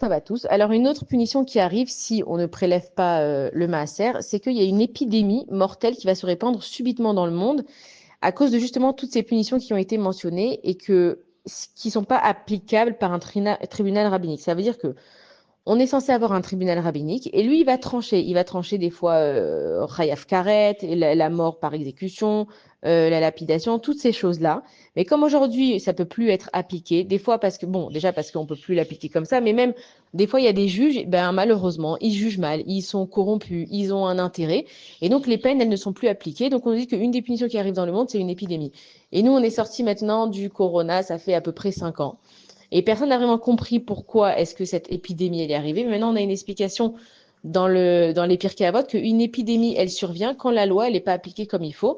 va tous. Alors, une autre punition qui arrive si on ne prélève pas le maaser, c'est qu'il y a une épidémie mortelle qui va se répandre subitement dans le monde à cause de justement toutes ces punitions qui ont été mentionnées et qui ne sont pas applicables par un tribunal rabbinique. Ça veut dire que on est censé avoir un tribunal rabbinique et lui, il va trancher. Il va trancher des fois Chayav Karet, la mort par exécution, la lapidation, toutes ces choses-là. Mais comme aujourd'hui, ça peut plus être appliqué, des fois parce que, bon, déjà parce qu'on peut plus l'appliquer comme ça, mais même des fois, il y a des juges, ben, malheureusement, ils jugent mal, ils sont corrompus, ils ont un intérêt. Et donc, les peines, elles ne sont plus appliquées. Donc, on dit qu'une des punitions qui arrive dans le monde, c'est une épidémie. Et nous, on est sorti maintenant du corona, ça fait à peu près 5 ans. Et personne n'a vraiment compris pourquoi est-ce que cette épidémie elle est arrivée. Mais maintenant, on a une explication dans les Pirkei Avot qu'une épidémie, elle survient quand la loi, elle n'est pas appliquée comme il faut.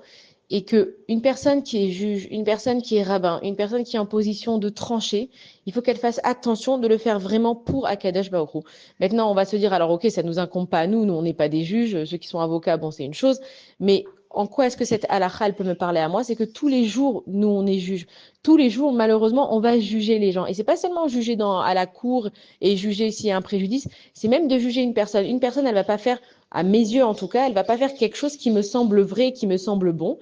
Et qu'une personne qui est juge, une personne qui est rabbin, une personne qui est en position de trancher, il faut qu'elle fasse attention de le faire vraiment pour Akadosh Baruch Hu. Maintenant, on va se dire, alors ok, ça ne nous incombe pas à nous, nous on n'est pas des juges, ceux qui sont avocats, bon, c'est une chose, mais en quoi est-ce que cette halakha, elle peut me parler à moi? C'est que tous les jours, nous, on est juges. Tous les jours, malheureusement, on va juger les gens. Et c'est pas seulement juger à la cour et juger s'il y a un préjudice, c'est même de juger une personne. Une personne, elle va pas faire, à mes yeux en tout cas, elle va pas faire quelque chose qui me semble vrai, qui me semble bon.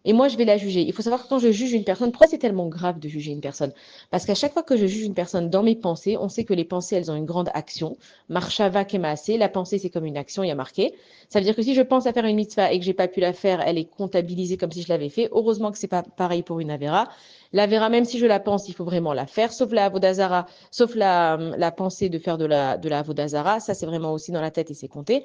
Et moi, je vais la juger. Il faut savoir que quand je juge une personne, pourquoi c'est tellement grave de juger une personne? Parce qu'à chaque fois que je juge une personne dans mes pensées, on sait que les pensées, elles ont une grande action. Marshava kemaase, la pensée, c'est comme une action, il y a marqué. Ça veut dire que si je pense à faire une mitzvah et que j'ai pas pu la faire, elle est comptabilisée comme si je l'avais fait. Heureusement que c'est pas pareil pour une avéra. L'Avera, même si je la pense, il faut vraiment la faire, sauf la Avodazara, sauf la pensée de faire de la Avodazara. Ça, c'est vraiment aussi dans la tête et c'est compté.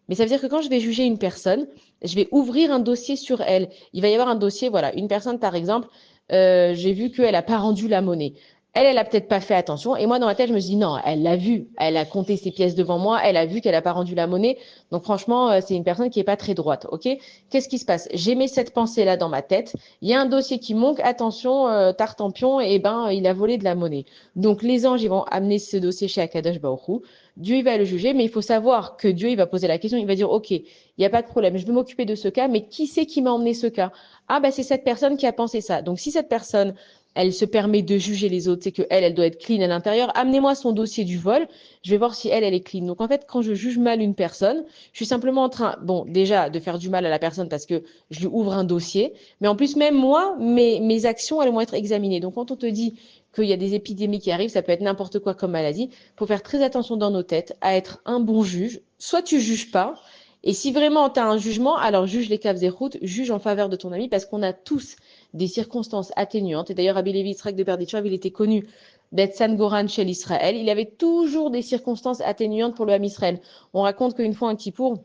Mais ça veut dire que quand je vais juger une personne, je vais ouvrir un dossier sur elle. Il va y avoir un dossier, voilà, une personne, par exemple, j'ai vu qu'elle n'a pas rendu la monnaie. Elle a peut-être pas fait attention. Et moi, dans ma tête, je me dis, non, elle l'a vu. Elle a compté ses pièces devant moi. Elle a vu qu'elle n'a pas rendu la monnaie. Donc, franchement, c'est une personne qui n'est pas très droite. OK? Qu'est-ce qui se passe? J'ai mis cette pensée-là dans ma tête. Il y a un dossier qui manque, attention, Tartampion, et ben, il a volé de la monnaie. Donc les anges, ils vont amener ce dossier chez Akadosh Baruch Hu. Dieu, il va le juger, mais il faut savoir que Dieu, il va poser la question, il va dire, OK, il n'y a pas de problème, je vais m'occuper de ce cas, mais qui c'est qui m'a emmené ce cas? Ah, ben c'est cette personne qui a pensé ça. Donc si cette personne, elle se permet de juger les autres, c'est que elle doit être clean à l'intérieur. Amenez-moi son dossier du vol, je vais voir si elle est clean. Donc en fait, quand je juge mal une personne, je suis simplement en train, bon, déjà, de faire du mal à la personne parce que je lui ouvre un dossier, mais en plus, même moi, mes actions, elles vont être examinées. Donc, quand on te dit qu'il y a des épidémies qui arrivent, ça peut être n'importe quoi comme maladie, il faut faire très attention dans nos têtes à être un bon juge. Soit tu juges pas, et si vraiment tu as un jugement, alors juge les caves et routes, juge en faveur de ton ami, parce qu'on a tous des circonstances atténuantes. Et d'ailleurs, Rabbi Levi Yitzhak de Berditchev, il était connu d'être Sangoran chez l'Israël. Il avait toujours des circonstances atténuantes pour le Ham Israël. On raconte qu'une fois, un Kippour,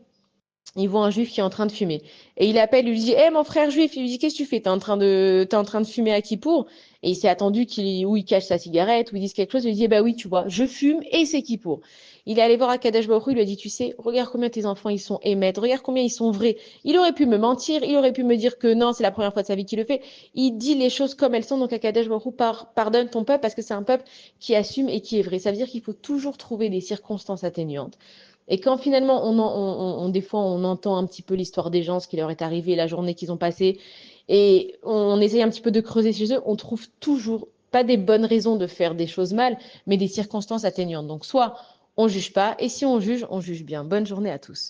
il voit un juif qui est en train de fumer. Et il appelle, il lui dit, hé, mon frère juif, il lui dit, qu'est-ce que tu fais? T'es en train de fumer à Kippour? Et il s'est attendu où il cache sa cigarette, ou il dise quelque chose. Il lui dit, eh ben oui, tu vois, je fume et c'est Kippour. Il est allé voir Akadosh Baruch Hu, il lui a dit, tu sais, regarde combien tes enfants, ils sont émettes, regarde combien ils sont vrais. Il aurait pu me mentir, il aurait pu me dire que non, c'est la première fois de sa vie qu'il le fait. Il dit les choses comme elles sont, donc Akadosh Baruch Hu pardonne ton peuple parce que c'est un peuple qui assume et qui est vrai. Ça veut dire qu'il faut toujours trouver des circonstances atténuantes. Et quand finalement, des fois, on entend un petit peu l'histoire des gens, ce qui leur est arrivé, la journée qu'ils ont passée, et on essaye un petit peu de creuser chez eux, on trouve toujours pas des bonnes raisons de faire des choses mal, mais des circonstances atténuantes. Donc, soit on juge pas, et si on juge bien. Bonne journée à tous.